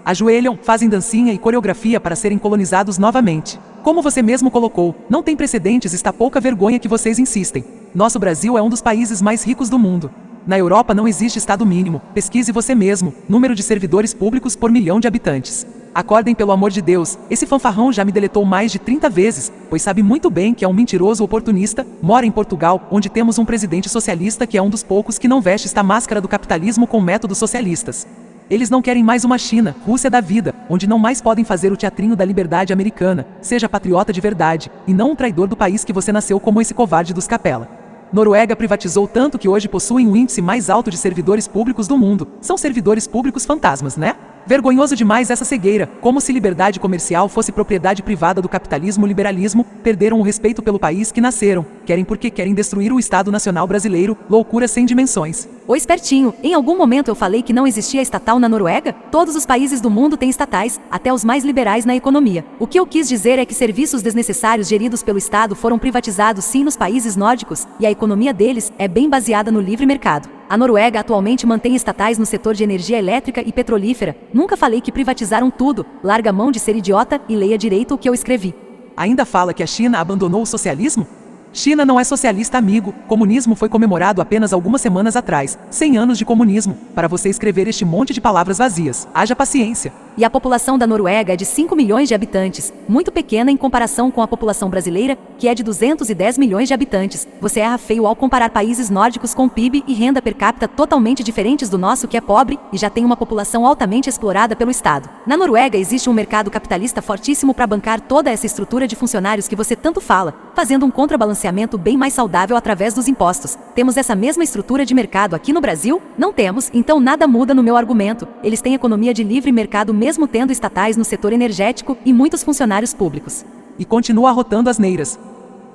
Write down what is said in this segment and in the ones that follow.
Ajoelham, fazem dancinha e coreografia para serem colonizados novamente. Como você mesmo colocou, não tem precedentes, está pouca vergonha que vocês insistem. Nosso Brasil é um dos países mais ricos do mundo. Na Europa não existe Estado mínimo, pesquise você mesmo, número de servidores públicos por milhão de habitantes. Acordem pelo amor de Deus, esse fanfarrão já me deletou mais de 30 vezes, pois sabe muito bem que é um mentiroso oportunista, mora em Portugal, onde temos um presidente socialista que é um dos poucos que não veste esta máscara do capitalismo com métodos socialistas. Eles não querem mais uma China, Rússia da vida, onde não mais podem fazer o teatrinho da liberdade americana, seja patriota de verdade, e não um traidor do país que você nasceu como esse covarde dos Capela. Noruega privatizou tanto que hoje possuem o índice mais alto de servidores públicos do mundo. São servidores públicos fantasmas, né? Vergonhoso demais essa cegueira, como se liberdade comercial fosse propriedade privada do capitalismo. Liberalismo, perderam o respeito pelo país que nasceram, querem porque querem destruir o Estado Nacional Brasileiro, loucura sem dimensões. Ô espertinho, em algum momento eu falei que não existia estatal na Noruega? Todos os países do mundo têm estatais, até os mais liberais na economia. O que eu quis dizer é que serviços desnecessários geridos pelo Estado foram privatizados sim nos países nórdicos, e a economia deles é bem baseada no livre mercado. A Noruega atualmente mantém estatais no setor de energia elétrica e petrolífera. Nunca falei que privatizaram tudo. Larga a mão de ser idiota e leia direito o que eu escrevi. Ainda fala que a China abandonou o socialismo? China não é socialista, amigo. Comunismo foi comemorado apenas algumas semanas atrás. 100 anos de comunismo. Para você escrever este monte de palavras vazias. Haja paciência. E a população da Noruega é de 5 milhões de habitantes. Muito pequena em comparação com a população brasileira, que é de 210 milhões de habitantes. Você erra feio ao comparar países nórdicos com PIB e renda per capita totalmente diferentes do nosso, que é pobre e já tem uma população altamente explorada pelo Estado. Na Noruega existe um mercado capitalista fortíssimo para bancar toda essa estrutura de funcionários que você tanto fala, fazendo um contrabalanceamento bem mais saudável através dos impostos. Temos essa mesma estrutura de mercado aqui no Brasil? Não temos, então nada muda no meu argumento. Eles têm economia de livre mercado mesmo tendo estatais no setor energético e muitos funcionários públicos. E continua arrotando asneiras.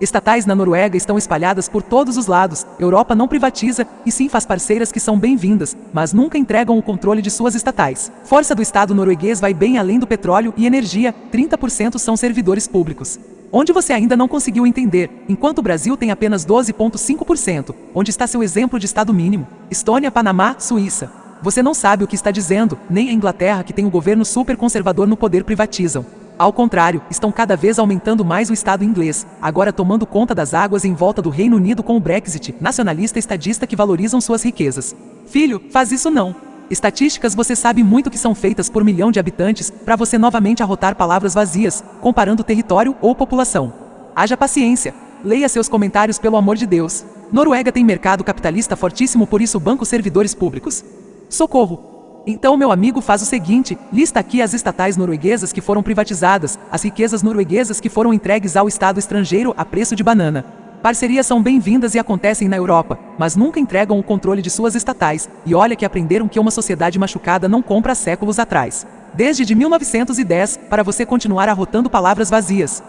Estatais na Noruega estão espalhadas por todos os lados. Europa não privatiza, e sim faz parceiras que são bem-vindas, mas nunca entregam o controle de suas estatais. Força do Estado norueguês vai bem além do petróleo e energia, 30% são servidores públicos. Onde você ainda não conseguiu entender, enquanto o Brasil tem apenas 12,5%, onde está seu exemplo de Estado mínimo? Estônia, Panamá, Suíça. Você não sabe o que está dizendo, nem a Inglaterra, que tem um governo super conservador no poder, privatizam. Ao contrário, estão cada vez aumentando mais o Estado inglês, agora tomando conta das águas em volta do Reino Unido com o Brexit, nacionalista estadista que valorizam suas riquezas. Filho, faz isso não. Estatísticas você sabe muito que são feitas por milhão de habitantes, para você novamente arrotar palavras vazias, comparando território ou população. Haja paciência. Leia seus comentários pelo amor de Deus. Noruega tem mercado capitalista fortíssimo, por isso banca os servidores públicos? Socorro! Então, meu amigo, faz o seguinte, lista aqui as estatais norueguesas que foram privatizadas, as riquezas norueguesas que foram entregues ao Estado estrangeiro a preço de banana. Parcerias são bem-vindas e acontecem na Europa, mas nunca entregam o controle de suas estatais, e olha que aprenderam que uma sociedade machucada não compra há séculos atrás. Desde de 1910, para você continuar arrotando palavras vazias.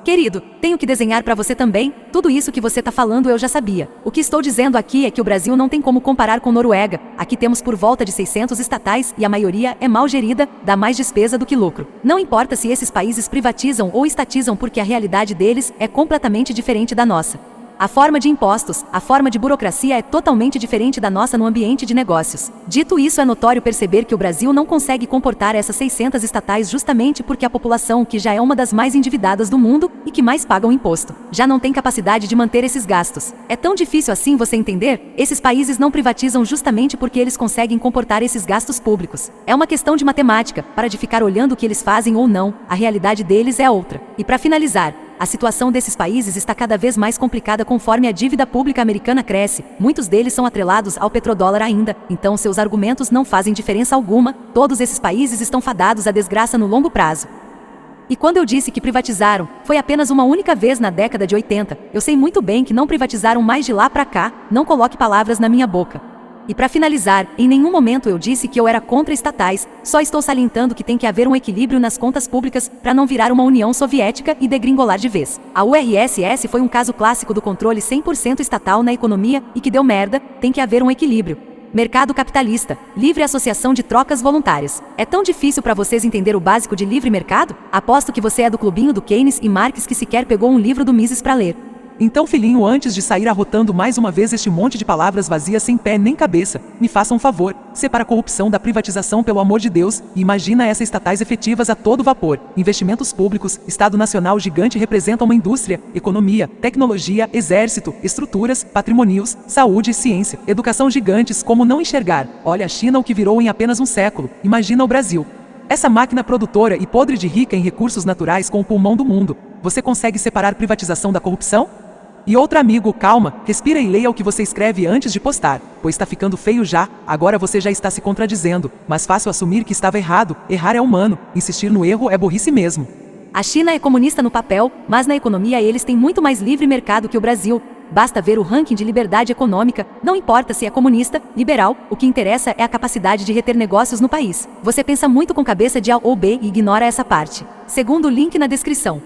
Querido, tenho que desenhar para você também? Tudo isso que você tá falando eu já sabia. O que estou dizendo aqui é que o Brasil não tem como comparar com Noruega. Aqui temos por volta de 600 estatais e a maioria é mal gerida, dá mais despesa do que lucro. Não importa se esses países privatizam ou estatizam, porque a realidade deles é completamente diferente da nossa. A forma de impostos, a forma de burocracia é totalmente diferente da nossa no ambiente de negócios. Dito isso, é notório perceber que o Brasil não consegue comportar essas 600 estatais justamente porque a população, que já é uma das mais endividadas do mundo e que mais pagam imposto, já não tem capacidade de manter esses gastos. É tão difícil assim você entender? Esses países não privatizam justamente porque eles conseguem comportar esses gastos públicos. É uma questão de matemática, para de ficar olhando o que eles fazem ou não, a realidade deles é outra. E para finalizar, a situação desses países está cada vez mais complicada conforme a dívida pública americana cresce. Muitos deles são atrelados ao petrodólar ainda, então seus argumentos não fazem diferença alguma. Todos esses países estão fadados à desgraça no longo prazo. E quando eu disse que privatizaram, foi apenas uma única vez na década de 80. Eu sei muito bem que não privatizaram mais de lá para cá, não coloque palavras na minha boca. E para finalizar, em nenhum momento eu disse que eu era contra estatais, só estou salientando que tem que haver um equilíbrio nas contas públicas para não virar uma União Soviética e degringolar de vez. A URSS foi um caso clássico do controle 100% estatal na economia e que deu merda. Tem que haver um equilíbrio. Mercado capitalista, livre associação de trocas voluntárias. É tão difícil para vocês entender o básico de livre mercado? Aposto que você é do clubinho do Keynes e Marx que sequer pegou um livro do Mises para ler. Então, filhinho, antes de sair arrotando mais uma vez este monte de palavras vazias sem pé nem cabeça, me faça um favor, separa a corrupção da privatização pelo amor de Deus, e imagina essas estatais efetivas a todo vapor. Investimentos públicos, Estado Nacional gigante representa uma indústria, economia, tecnologia, exército, estruturas, patrimônios, saúde, ciência, educação gigantes, como não enxergar? Olha a China, o que virou em apenas um século, imagina o Brasil. Essa máquina produtora e podre de rica em recursos naturais com o pulmão do mundo. Você consegue separar privatização da corrupção? E outro amigo, calma, respira e leia o que você escreve antes de postar, pois tá ficando feio já, agora você já está se contradizendo, mas fácil assumir que estava errado, errar é humano, insistir no erro é burrice mesmo. A China é comunista no papel, mas na economia eles têm muito mais livre mercado que o Brasil. Basta ver o ranking de liberdade econômica, não importa se é comunista, liberal, o que interessa é a capacidade de reter negócios no país. Você pensa muito com cabeça de A ou B e ignora essa parte. Segundo o link na descrição.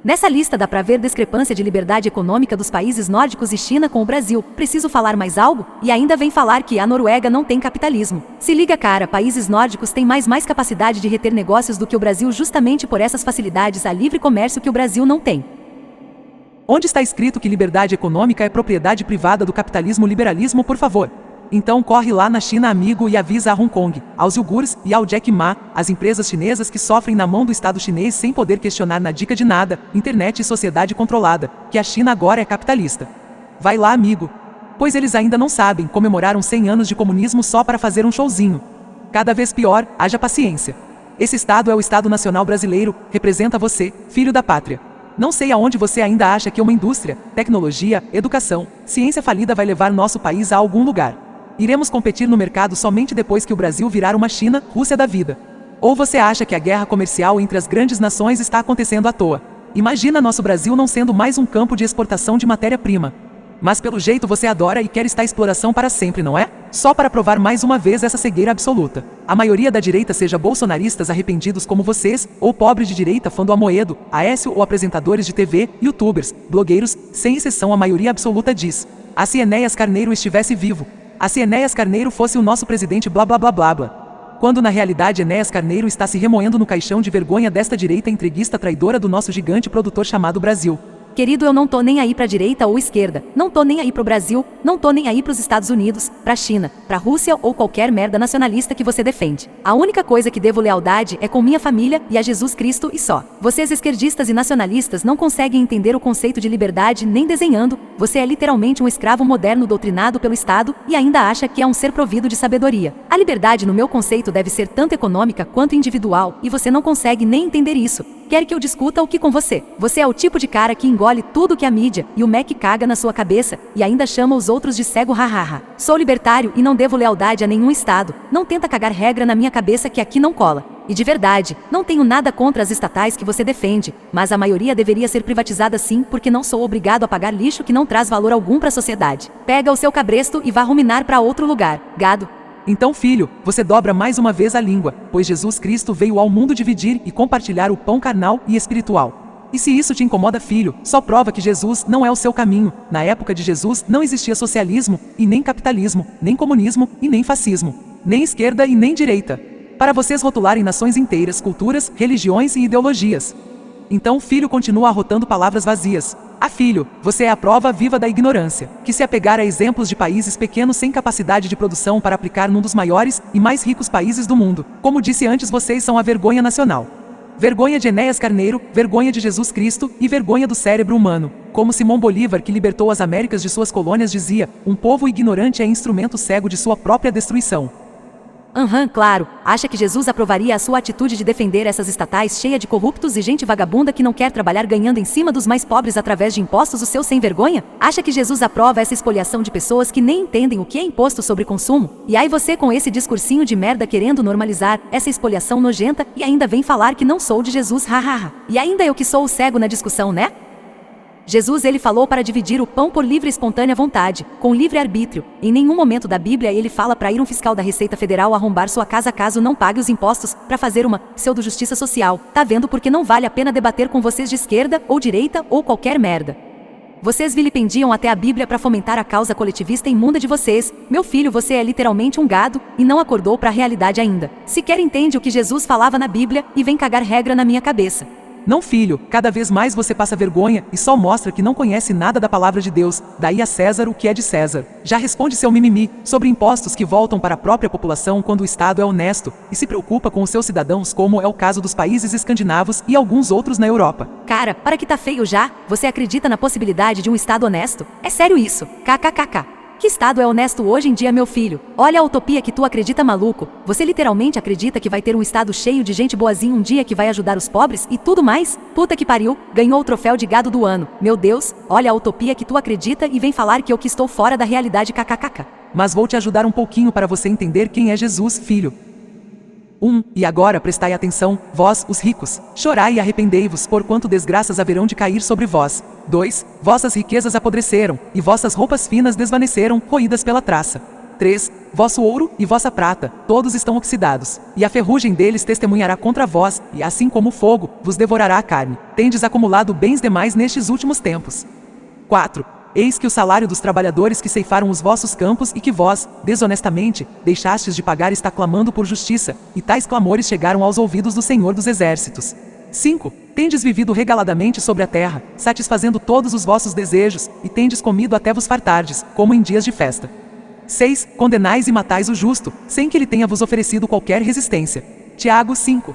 Nessa lista dá pra ver discrepância de liberdade econômica dos países nórdicos e China com o Brasil. Preciso falar mais algo? E ainda vem falar que a Noruega não tem capitalismo. Se liga, cara, países nórdicos têm mais capacidade de reter negócios do que o Brasil justamente por essas facilidades a livre comércio que o Brasil não tem. Onde está escrito que liberdade econômica é propriedade privada do capitalismo liberalismo, por favor? Então corre lá na China, amigo, e avisa a Hong Kong, aos uigures e ao Jack Ma, as empresas chinesas que sofrem na mão do Estado chinês sem poder questionar na dica de nada, internet e sociedade controlada, que a China agora é capitalista. Vai lá, amigo. Pois eles ainda não sabem, comemoraram 100 anos de comunismo só para fazer um showzinho. Cada vez pior, haja paciência. Esse Estado é o Estado Nacional Brasileiro, representa você, filho da pátria. Não sei aonde você ainda acha que uma indústria, tecnologia, educação, ciência falida vai levar nosso país a algum lugar. Iremos competir no mercado somente depois que o Brasil virar uma China, Rússia da vida. Ou você acha que a guerra comercial entre as grandes nações está acontecendo à toa? Imagina nosso Brasil não sendo mais um campo de exportação de matéria-prima. Mas pelo jeito você adora e quer esta exploração para sempre, não é? Só para provar mais uma vez essa cegueira absoluta. A maioria da direita, seja bolsonaristas arrependidos como vocês, ou pobres de direita fã do Amoedo, Aécio ou apresentadores de TV, youtubers, blogueiros, sem exceção a maioria absoluta diz: "Ah, se Enéas Carneiro estivesse vivo. Ah, se Enéas Carneiro fosse o nosso presidente blá blá blá blá blá." Quando na realidade Enéas Carneiro está se remoendo no caixão de vergonha desta direita entreguista traidora do nosso gigante produtor chamado Brasil. Querido, eu não tô nem aí pra direita ou esquerda, não tô nem aí pro Brasil, não tô nem aí pros Estados Unidos, pra China, pra Rússia ou qualquer merda nacionalista que você defende. A única coisa que devo lealdade é com minha família e a Jesus Cristo e só. Vocês esquerdistas e nacionalistas não conseguem entender o conceito de liberdade nem desenhando, você é literalmente um escravo moderno doutrinado pelo Estado e ainda acha que é um ser provido de sabedoria. A liberdade no meu conceito deve ser tanto econômica quanto individual e você não consegue nem entender isso. Quer que eu discuta o que com você? Você é o tipo de cara que engole tudo que a mídia e o MEC caga na sua cabeça e ainda chama os outros de cego, hahaha. Sou libertário e não devo lealdade a nenhum Estado. Não tenta cagar regra na minha cabeça que aqui não cola. E de verdade, não tenho nada contra as estatais que você defende, mas a maioria deveria ser privatizada sim, porque não sou obrigado a pagar lixo que não traz valor algum para a sociedade. Pega o seu cabresto e vá ruminar para outro lugar, gado. Então, filho, você dobra mais uma vez a língua, pois Jesus Cristo veio ao mundo dividir e compartilhar o pão carnal e espiritual. E se isso te incomoda, filho, só prova que Jesus não é o seu caminho. Na época de Jesus não existia socialismo, e nem capitalismo, nem comunismo, e nem fascismo, nem esquerda e nem direita. Para vocês rotularem nações inteiras, culturas, religiões e ideologias. Então, filho, continua arrotando palavras vazias. Ah, filho, você é a prova viva da ignorância, que se apegar a exemplos de países pequenos sem capacidade de produção para aplicar num dos maiores e mais ricos países do mundo. Como disse antes, vocês são a vergonha nacional. Vergonha de Enéas Carneiro, vergonha de Jesus Cristo e vergonha do cérebro humano. Como Simão Bolívar, que libertou as Américas de suas colônias, dizia: um povo ignorante é instrumento cego de sua própria destruição. Claro. Acha que Jesus aprovaria a sua atitude de defender essas estatais cheia de corruptos e gente vagabunda que não quer trabalhar ganhando em cima dos mais pobres através de impostos, o seu sem vergonha? Acha que Jesus aprova essa expoliação de pessoas que nem entendem o que é imposto sobre consumo? E aí você com esse discursinho de merda querendo normalizar essa expoliação nojenta e ainda vem falar que não sou de Jesus, hahaha. E ainda eu que sou o cego na discussão, né? Jesus ele falou para dividir o pão por livre e espontânea vontade, com livre arbítrio. Em nenhum momento da Bíblia ele fala para ir um fiscal da Receita Federal arrombar sua casa caso não pague os impostos, para fazer uma pseudo-justiça social. Tá vendo porque não vale a pena debater com vocês de esquerda ou direita ou qualquer merda. Vocês vilipendiam até a Bíblia para fomentar a causa coletivista imunda de vocês. Meu filho, você é literalmente um gado e não acordou para a realidade ainda. Sequer entende o que Jesus falava na Bíblia e vem cagar regra na minha cabeça. Não, filho, cada vez mais você passa vergonha e só mostra que não conhece nada da palavra de Deus. Daí a César o que é de César. Já responde seu mimimi sobre impostos que voltam para a própria população quando o Estado é honesto e se preocupa com os seus cidadãos, como é o caso dos países escandinavos e alguns outros na Europa. Cara, para que tá feio já? Você acredita na possibilidade de um Estado honesto? É sério isso? KKKK. Que Estado é honesto hoje em dia, meu filho? Olha a utopia que tu acredita, maluco. Você literalmente acredita que vai ter um Estado cheio de gente boazinha um dia que vai ajudar os pobres e tudo mais? Puta que pariu, ganhou o troféu de gado do ano. Meu Deus, olha a utopia que tu acredita e vem falar que eu que estou fora da realidade, kkkk. Mas vou te ajudar um pouquinho para você entender quem é Jesus, filho. 1. E agora prestai atenção, vós, os ricos, chorai e arrependei-vos, porquanto desgraças haverão de cair sobre vós. 2. Vossas riquezas apodreceram, e vossas roupas finas desvaneceram, roídas pela traça. 3. Vosso ouro e vossa prata, todos estão oxidados, e a ferrugem deles testemunhará contra vós, e assim como o fogo, vos devorará a carne. Tendes acumulado bens demais nestes últimos tempos. 4. Eis que o salário dos trabalhadores que ceifaram os vossos campos e que vós, desonestamente, deixastes de pagar está clamando por justiça, e tais clamores chegaram aos ouvidos do Senhor dos Exércitos. 5. Tendes vivido regaladamente sobre a terra, satisfazendo todos os vossos desejos, e tendes comido até vos fartardes, como em dias de festa. 6. Condenais e matais o justo, sem que ele tenha vos oferecido qualquer resistência. Tiago 5.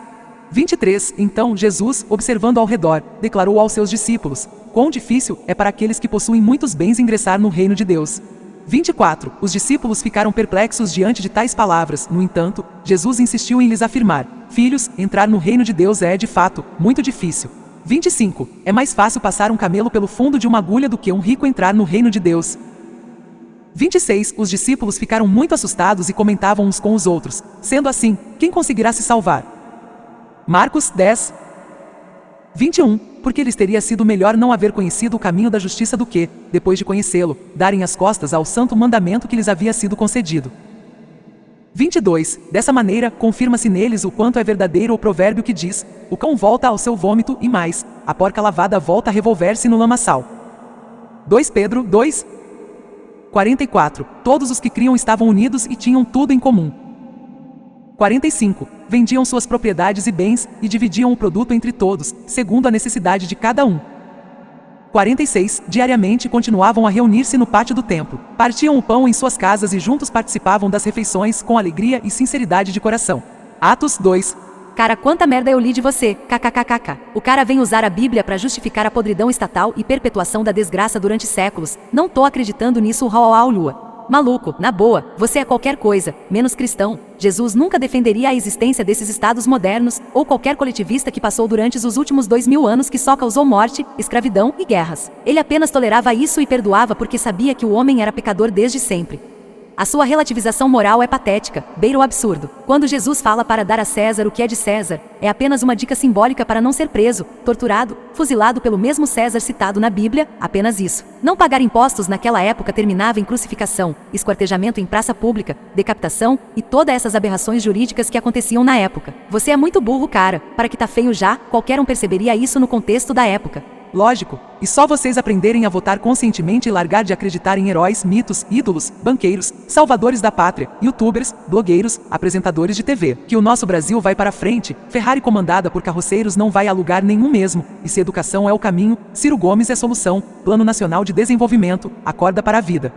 23. Então Jesus, observando ao redor, declarou aos seus discípulos: quão difícil é para aqueles que possuem muitos bens ingressar no reino de Deus. 24. Os discípulos ficaram perplexos diante de tais palavras. No entanto, Jesus insistiu em lhes afirmar: filhos, entrar no reino de Deus é, de fato, muito difícil. 25. É mais fácil passar um camelo pelo fundo de uma agulha do que um rico entrar no reino de Deus. 26. Os discípulos ficaram muito assustados e comentavam uns com os outros: sendo assim, quem conseguirá se salvar? Marcos 10. 21. Porque lhes teria sido melhor não haver conhecido o caminho da justiça do que, depois de conhecê-lo, darem as costas ao santo mandamento que lhes havia sido concedido. 22. Dessa maneira, confirma-se neles o quanto é verdadeiro o provérbio que diz: o cão volta ao seu vômito e mais, a porca lavada volta a revolver-se no lamaçal. 2 Pedro 2. 44. Todos os que criam estavam unidos e tinham tudo em comum. 45. Vendiam suas propriedades e bens, e dividiam o produto entre todos, segundo a necessidade de cada um. 46. Diariamente continuavam a reunir-se no pátio do templo. Partiam o pão em suas casas e juntos participavam das refeições com alegria e sinceridade de coração. Atos 2. Cara, quanta merda eu li de você, kkkk. O cara vem usar a Bíblia pra justificar a podridão estatal e perpetuação da desgraça durante séculos. Não tô acreditando nisso, lua. Maluco, na boa, você é qualquer coisa, menos cristão. Jesus nunca defenderia a existência desses estados modernos, ou qualquer coletivista que passou durante os últimos 2000 anos que só causou morte, escravidão e guerras. Ele apenas tolerava isso e perdoava porque sabia que o homem era pecador desde sempre. A sua relativização moral é patética, beira o absurdo. Quando Jesus fala para dar a César o que é de César, é apenas uma dica simbólica para não ser preso, torturado, fuzilado pelo mesmo César citado na Bíblia, apenas isso. Não pagar impostos naquela época terminava em crucificação, esquartejamento em praça pública, decapitação e todas essas aberrações jurídicas que aconteciam na época. Você é muito burro, cara, para que tá feio já, qualquer um perceberia isso no contexto da época. Lógico, e só vocês aprenderem a votar conscientemente e largar de acreditar em heróis, mitos, ídolos, banqueiros, salvadores da pátria, youtubers, blogueiros, apresentadores de TV, que o nosso Brasil vai para frente, Ferrari comandada por carroceiros não vai a lugar nenhum mesmo, e se educação é o caminho, Ciro Gomes é solução, Plano Nacional de Desenvolvimento, acorda para a vida.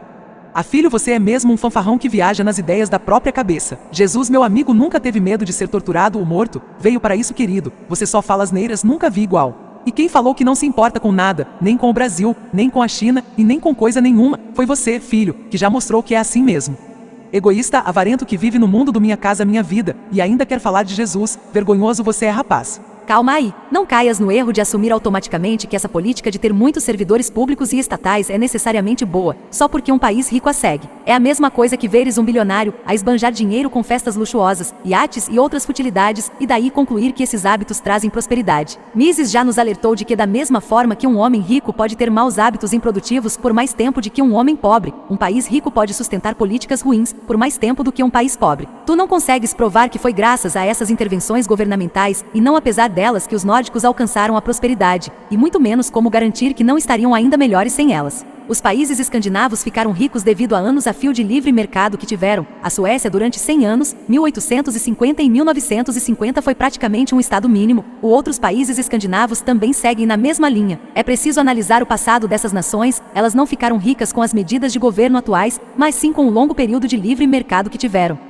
Ah, filho, você é mesmo um fanfarrão que viaja nas ideias da própria cabeça. Jesus, meu amigo, nunca teve medo de ser torturado ou morto, veio para isso, querido, você só fala asneiras, nunca vi igual. E quem falou que não se importa com nada, nem com o Brasil, nem com a China e nem com coisa nenhuma, foi você, filho, que já mostrou que é assim mesmo. Egoísta, avarento que vive no mundo do minha casa, minha vida, e ainda quer falar de Jesus, vergonhoso você é, rapaz. Calma aí, não caias no erro de assumir automaticamente que essa política de ter muitos servidores públicos e estatais é necessariamente boa, só porque um país rico a segue. É a mesma coisa que veres um bilionário a esbanjar dinheiro com festas luxuosas, iates e outras futilidades, e daí concluir que esses hábitos trazem prosperidade. Mises já nos alertou de que da mesma forma que um homem rico pode ter maus hábitos improdutivos por mais tempo de que um homem pobre, um país rico pode sustentar políticas ruins por mais tempo do que um país pobre. Tu não consegues provar que foi graças a essas intervenções governamentais, e não apesar delas, que os nórdicos alcançaram a prosperidade, e muito menos como garantir que não estariam ainda melhores sem elas. Os países escandinavos ficaram ricos devido a anos a fio de livre mercado que tiveram. A Suécia, durante 100 anos, 1850 e 1950, foi praticamente um estado mínimo. Outros países escandinavos também seguem na mesma linha. É preciso analisar o passado dessas nações. Elas não ficaram ricas com as medidas de governo atuais, mas sim com o longo período de livre mercado que tiveram.